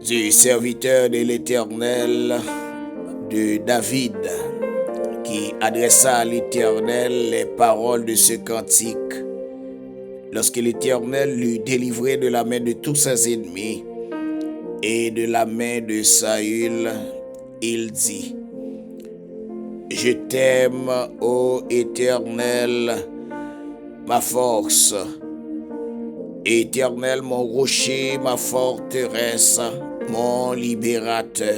du serviteur de l'Éternel, de David, qui adressa à l'Éternel les paroles de ce cantique. Lorsque l'Éternel l'eut délivré de la main de tous ses ennemis et de la main de Saül, il dit: Je t'aime, ô Éternel, ma force. Éternel, mon rocher, ma forteresse, mon libérateur.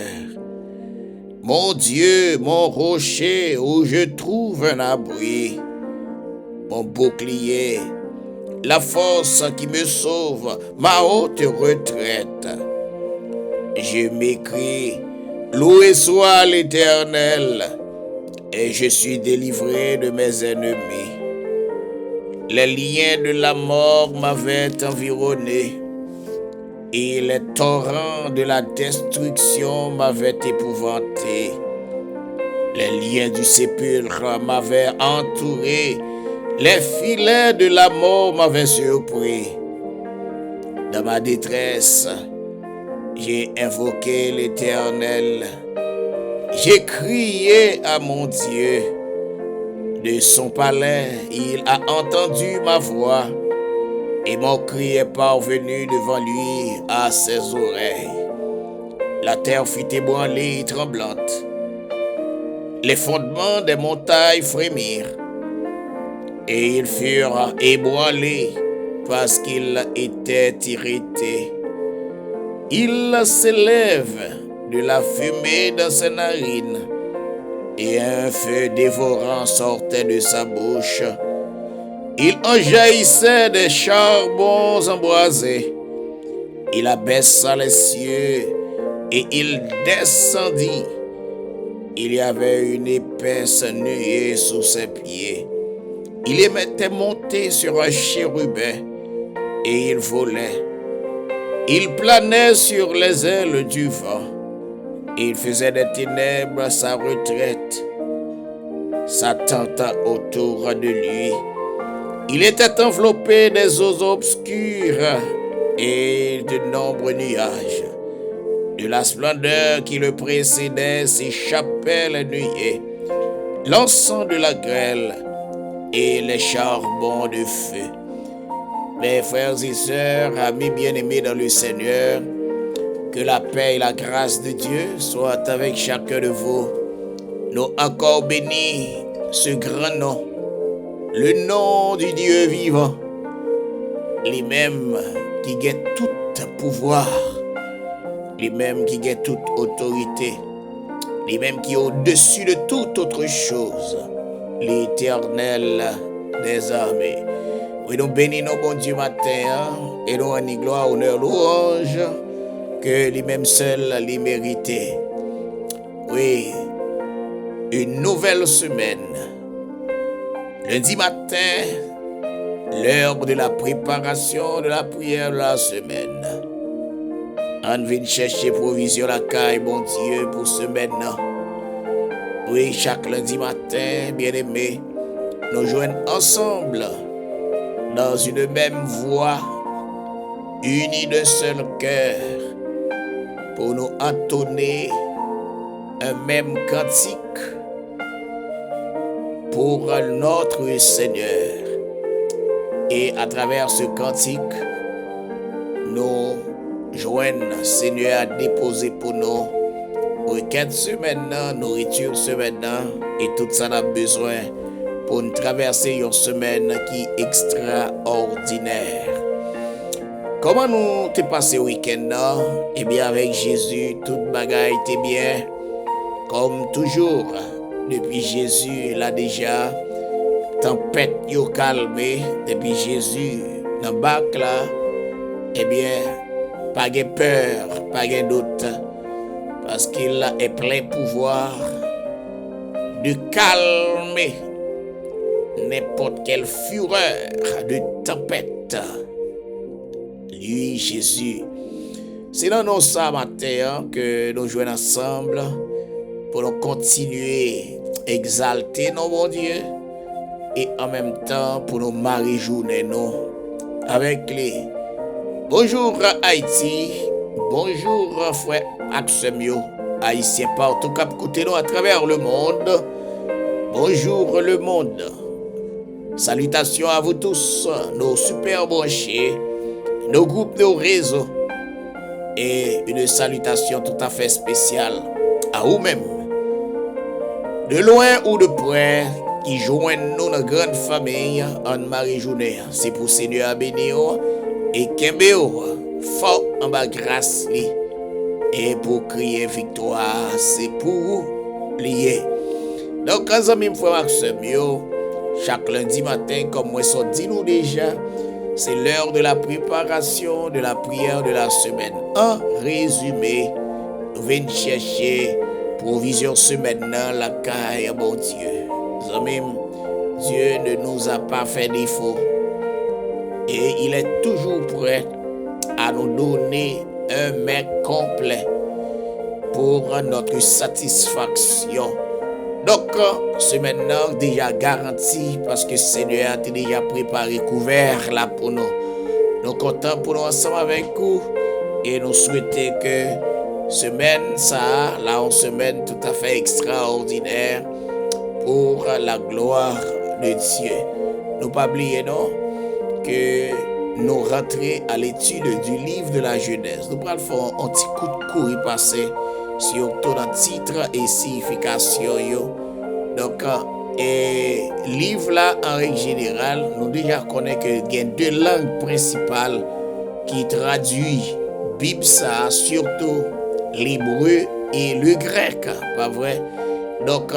Mon Dieu, mon rocher, où je trouve un abri, mon bouclier, la force qui me sauve, ma haute retraite. Je m'écrie: loué soit l'Éternel, et je suis délivré de mes ennemis. Les liens de la mort m'avaient environné, et les torrents de la destruction m'avaient épouvanté. Les liens du sépulcre m'avaient entouré, les filets de la mort m'avaient surpris. Dans ma détresse, j'ai invoqué l'Éternel. J'ai crié à mon Dieu. De son palais, il a entendu ma voix, et mon cri est parvenu devant lui à ses oreilles. La terre fut ébranlée et tremblante. Les fondements des montagnes frémirent, et ils furent ébranlés parce qu'ils étaient irrités. Il s'élève de la fumée dans ses narines, et un feu dévorant sortait de sa bouche. Il en jaillissait des charbons embrasés. Il abaissa les cieux et il descendit. Il y avait une épaisse nuée sous ses pieds. Il était monté sur un chérubin et il volait. Il planait sur les ailes du vent. Il faisait des ténèbres sa retraite, sa tente autour de lui. Il était enveloppé des eaux obscures et de nombreux nuages. De la splendeur qui le précédait s'échappaient les nuées, l'encens de la grêle et les charbons de feu. Mes frères et sœurs, amis bien-aimés dans le Seigneur, que la paix et la grâce de Dieu soient avec chacun de vous. Nous encore bénis ce grand nom, le nom du Dieu vivant, lui-même qui guette tout pouvoir, lui-même qui guette toute autorité, lui-même qui est au-dessus de toute autre chose, l'Éternel des armées. Oui, nous bénissons bon Dieu matin, et nous en gloire, honneur, louange, que lui-même seul l'y mérité. Oui, une nouvelle semaine. Lundi matin, l'heure de la préparation de la prière de la semaine. On vient chercher provision la caille, bon Dieu, pour semaine. Oui, chaque lundi matin, bien-aimés, nous joignons ensemble dans une même voix, unis d'un seul cœur, pour nous entonner un même cantique pour notre Seigneur. Et à travers ce cantique, nous joignons Seigneur à déposer pour nous week-end semaine, nourriture semaine, et tout ça n'a besoin pour nous traverser une semaine qui est extraordinaire. Comment nous t'es passé le week-end? Eh bien, avec Jésus, toute bagaille était bien. Comme toujours, depuis Jésus, là déjà, tempête yo calmé. Depuis Jésus, dans le bac là, eh bien, pas de peur, pas de doute. Parce qu'il est plein pouvoir de calmer n'importe quelle fureur de tempête. Lui, Jésus. C'est dans nos ça matin que nous jouons ensemble pour nous continuer à exalter nos bon Dieu et en même temps pour nous marier journée nous avec les. Bonjour Haïti, Bonjour frère Axemio, haïtien partout cap côté nous à travers le monde. Bonjour le monde. Salutations à vous tous, nos super branchés, nos groupes, nos réseaux. Et une salutation tout à fait spéciale à vous-même, de loin ou de près, qui joignent nous dans grande famille en Marie journée. C'est pour Seigneur bénir et Kembéo, fort en bas grâce li. Et pour crier victoire, c'est pour vous lier. Donc, quand amis frère Maxime, chaque lundi matin, comme moi ça dit nous déjà, c'est l'heure de la préparation de la prière de la semaine. En résumé, nous venons chercher provision semaine dans la caille, bon Dieu. Amis, Dieu ne nous a pas fait défaut. Et il est toujours prêt à nous donner un mec complet pour notre satisfaction. Donc, c'est maintenant déjà garanti parce que le Seigneur a déjà préparé couvert là pour nous. Nous comptons pour nous ensemble avec vous et nous souhaitons que semaine ça, là, une semaine tout à fait extraordinaire pour la gloire de Dieu. Nous pas oublier non que nous rentrons à l'étude du livre de la Genèse. Nous allons faire un petit coup de courrier passé sur tout le titre et signification. Donc, livre là, en règle générale, nous déjà connaissons qu'il y a deux langues principales qui traduisent Bible, ça, surtout l'hébreu et le grec, pas vrai? Donc,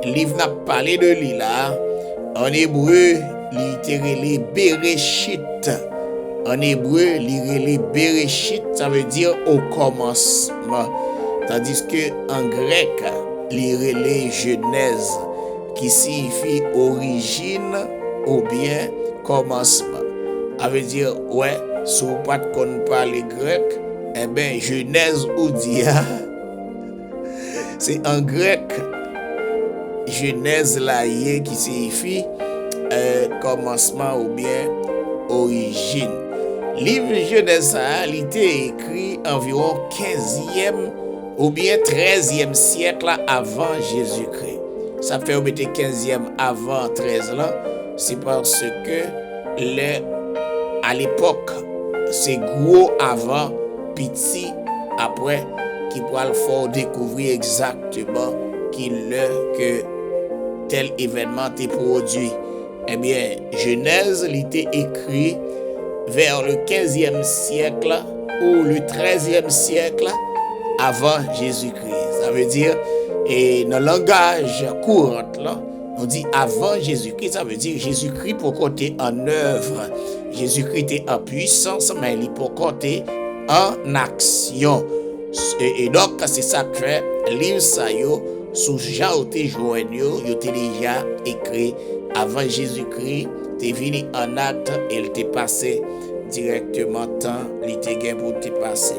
livre n'a parlé de lui là, en hébreu, littéralement Bereshit. En hébreu, littéralement Bereshit, ça veut dire au commencement. Tandis que en grec, littéralement Genèse, qui signifie origine ou bien commencement. Ça veut dire, ouais, si vous ne connaissez pas les Grecs, eh bien, Genèse ou dia, c'est en grec, Genèse là, qui signifie commencement ou bien origine. Livre Genèse a été écrit environ 15e ou bien 13e siècle avant Jésus-Christ. Ça fait au 15e avant 13 là, c'est parce que à l'époque, c'est gros avant, petit après, qui pourra le faire découvrir exactement que tel événement est produit. Eh bien, Genèse était écrit vers le 15e siècle ou le 13e siècle avant Jésus-Christ. Ça veut dire, et dans le langage courant, là, on dit avant Jésus-Christ, ça veut dire Jésus-Christ pour côté en œuvre. Jésus-Christ est en puissance, mais il pour côté en action. Et donc, c'est ça que fait livre ça sous Jean te joigneux, il était déjà écrit avant Jésus-Christ, t'es venu en acte et il t'est passé directement temps, il t'est gain pour te passer.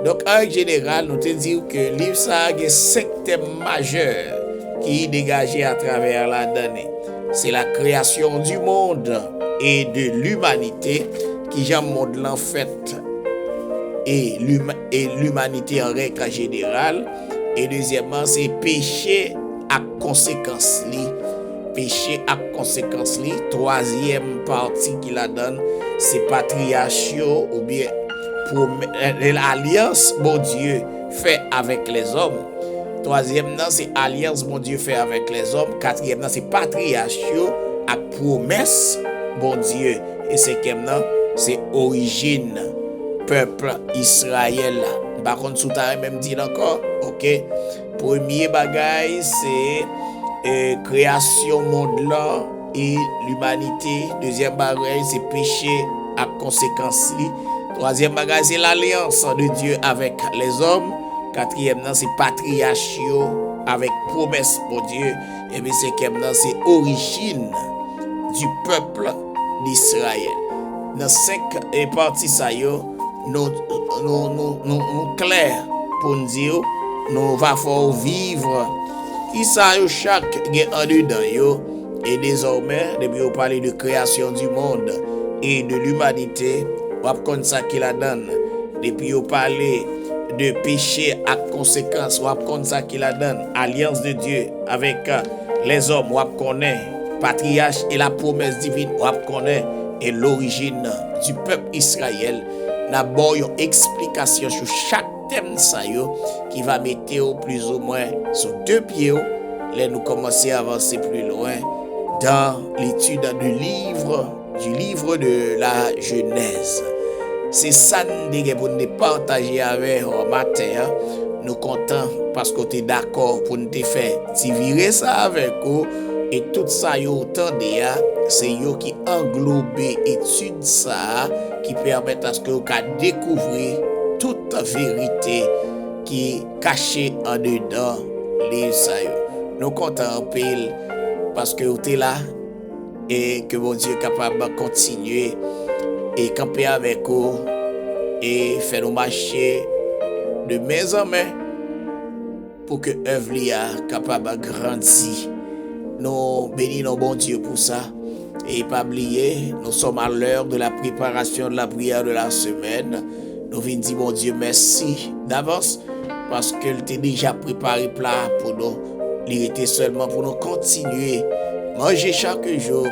Donc en général, nous te disons que le livre ça a 5 thèmes majeurs qui est dégagé à travers la donnée. C'est la création du monde et de l'humanité qui j'aime monde l'en fait et l'humanité en règle générale. Et deuxièmement, c'est péché à conséquence li. Péché à conséquence li. Troisième partie qui la donne, c'est patriarchio ou bien pour l'alliance bon Dieu fait avec les hommes. Troisième, c'est alliance bon Dieu fait avec les hommes. Quatrième, c'est patriarchio à promesse bon Dieu. Et cinquième, c'est origine peuple Israël. Par contre, sous ta même dit encore, ok. Premier bagage, c'est création monde là et l'humanité. Deuxième bagage, c'est péché à conséquence. Troisième bagage, c'est l'alliance de Dieu avec les hommes. Quatrième, c'est patriarchio avec promesse pour Dieu. Et puis cinquième, c'est origine du peuple d'Israël. Dans 5 parties, ça nous clair pour nous dire, nous va faire vivre. Qui ça chaque en dedans et désormais, depuis on parle de création du monde et de l'humanité, on va comme ça qui la donne. Depuis vous parlez de péché à conséquence, ou comme ça qu'il a donné, alliance de Dieu avec les hommes, ou connaît, patriarche et la promesse divine, ou connaît, et l'origine du peuple Israël. D'abord, une explication sur chaque thème ça qui va mettre plus ou moins sur deux pieds. Là, nous commençons à avancer plus loin dans l'étude du livre de la Genèse. C'est ça pour nous partager avec vous matin. Nous comptons parce que tu es d'accord pour nous faire virer ça avec vous. Et tout ça, c'est eux qui englobe étude ça, qui permettent à ce que vous découvrir toute vérité qui est cachée en dedans les ça. Nous comptons en pile parce que vous êtes là et que mon Dieu est capable de continuer et camper avec vous et faire nous marcher de main en main pour que l'œuvre soit capable de grandir. Nous bénissons bon Dieu pour ça. Et pas oublier, nous sommes à l'heure de la préparation de la prière de la semaine. Nous venons dire bon Dieu merci d'avance parce qu'il t'a déjà préparé plat pour nous. Il était seulement pour nous continuer manger chaque jour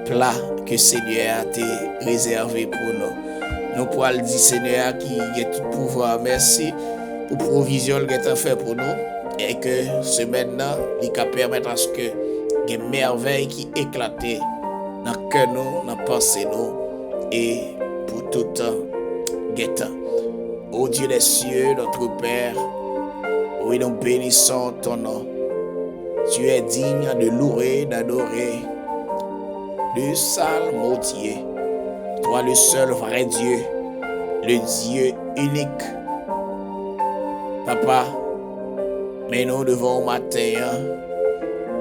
plat que Seigneur a réservé pour nous. Nous pouvons dire Seigneur qui a tout pouvoir. Merci pour la provision qu'il a fait pour nous. Et que ce maintenant, il va permettre à ce que des merveilles qui éclatent dans le cœur, dans la pensée, et pour tout temps. Ô Dieu des cieux, notre Père, oui, nous bénissons ton nom. Tu es digne de louer, d'adorer, de psalmodier. Toi, le seul vrai Dieu, le Dieu unique. Papa, mais nous devons au matin,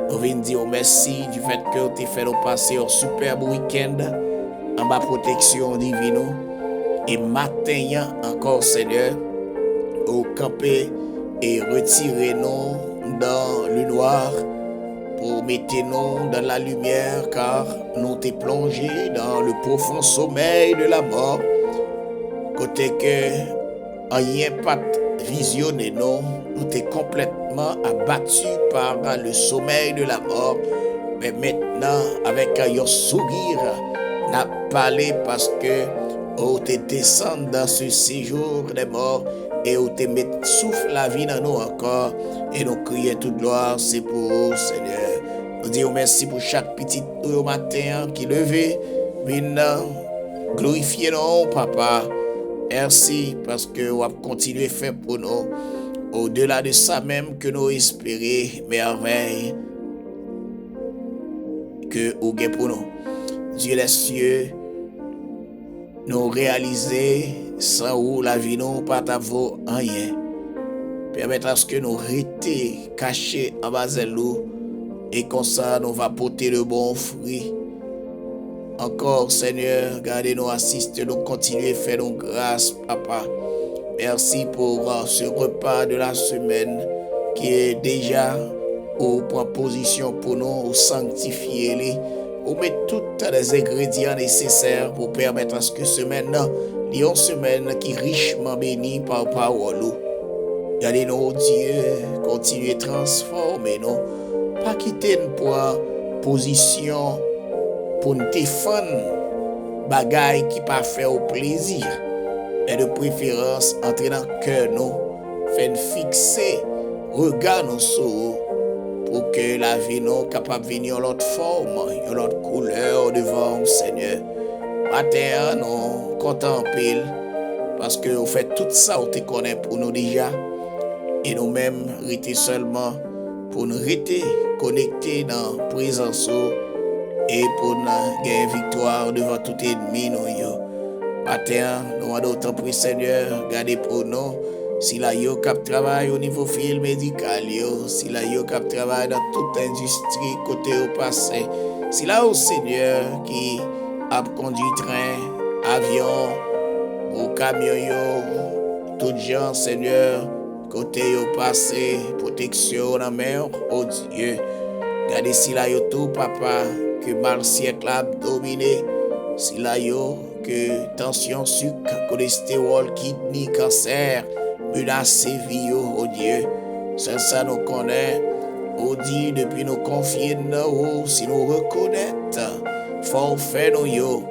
nous venons dire merci du fait que tu as fait nous passer un superbe week-end en ma protection divine. Et matin encore, Seigneur, au camper et retirer nous dans le noir pour mettre nous dans la lumière car nous t'es plongé dans le profond sommeil de la mort. Côté que rien pas visionné nous t'es complètement abattu par le sommeil de la mort. Mais maintenant, avec un sourire, n'a parlé parce que où te descendre dans ce séjour des morts et où te mettre souffle la vie dans nous encore et nous crier toute gloire, c'est pour vous, Seigneur. Nous disons merci pour chaque petit au matin qui levé, maintenant, glorifiez nous, Papa. Merci parce que vous avez continué à faire pour nous, au-delà de ça même que nous espérons, merveille que vous avez pour nous. Dieu les cieux, nous réaliser sans où la vie nous pas vaut rien. Permettre à ce que nous restions cachés en bas de l'eau et comme ça nous va porter le bon fruit. Encore Seigneur, gardez-nous, assistez-nous, continuez à faire nos grâces, Papa. Merci pour ce repas de la semaine qui est déjà au proposition pour nous, sanctifier les. Ou mettre tous les ingrédients nécessaires pour permettre à ce que semaine, une semaine qui est richement bénie par parole. Gardez-nous, Dieu, continuez à transformer nous, pas quitter une position pour nous défendre bagaille qui pas fait au plaisir, mais de préférence entrer dans le cœur nous, faire fixer, regard nous sur pour que la vie nous capable de venir en l'autre forme, en l'autre couleur devant Seigneur. Matin, nous contemplons parce que vous faites tout ça, vous te connaissez pour nous déjà. Et nous-mêmes, rester seulement pour nous rester connectés dans la présence et pour nous gagner victoire devant tout ennemi. Matin, nous avons d'autant plus Seigneur, gardez pour nous. Si la yo cap travaille au niveau fil médical, si la yo cap travaille dans toute industrie côté au passé, si là au Seigneur qui a conduit train, avion, ou camion, tout gens Seigneur, côté au passé, protection dans la mer, oh Dieu, gardez si la yo tout papa, que mal siècle a dominé, si la yo, que tension, sucre, cholestérol, kidney, cancer, menace vie, oh Dieu. C'est ça nous connaît. Oh dit depuis nous confier nous, si nous reconnaître, forfait nous yo,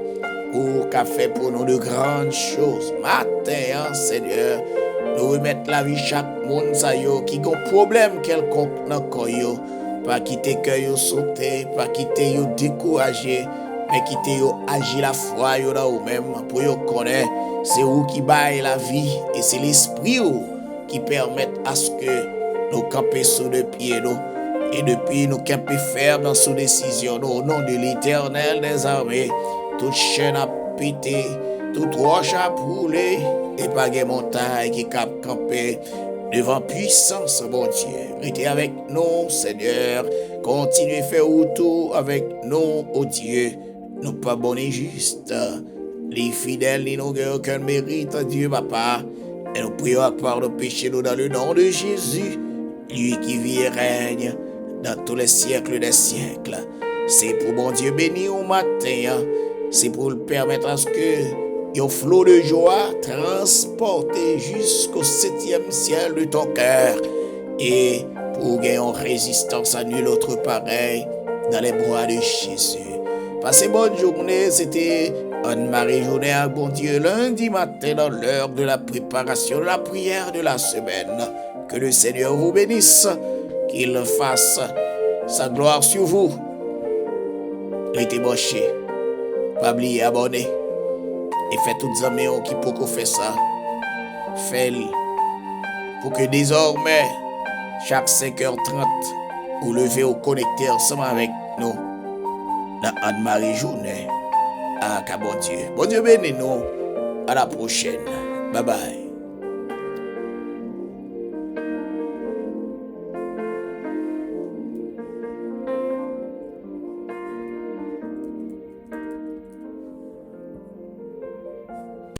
ou qu'a fait pour nous de grandes choses. Matin, Seigneur, nous remettre la vie chaque monde ça yo qui a problème quelconque dans corps yo, pas quitter cœur yo sauter, pas quitter yo décourager, mais quitter yo agir la foi yo là ou même pour yo connaître c'est où qui baille la vie et c'est l'esprit qui permet à ce que nous camper sur le pied nous et depuis nous camper ferme dans sous décision au nom de l'Éternel des armées. Toute chaîne a pété, toute roche a brûlé et pas de montagne qui cap camper devant puissance, bon Dieu. Restez avec nous, Seigneur. Continuez à faire autour avec nous, oh Dieu. Nous pas bons et justes. Les fidèles, ils n'ont aucun mérite, Dieu, Papa. Et nous prions à part nos péchés, nous dans le nom de Jésus, lui qui vit et règne dans tous les siècles des siècles. C'est pour bon Dieu béni au matin. C'est pour le permettre à ce que un flot de joie transporté jusqu'au 7e ciel de ton cœur et pour gagner en résistance à nul autre pareil dans les bras de Jésus. Passez bonne journée, c'était Anne-Marie Journée à bon Dieu lundi matin dans l'heure de la préparation de la prière de la semaine. Que le Seigneur vous bénisse, qu'il fasse sa gloire sur vous. Restez branchés, pas oublier abonner. Et faites toutes les amis qui peuvent faire ça. Faites-le. Pour que désormais, chaque 5h30, vous levez ou connectez ensemble avec nous dans Anne-Marie Journée. Ah, bon Dieu. Bon Dieu bénis nous. À la prochaine. Bye bye.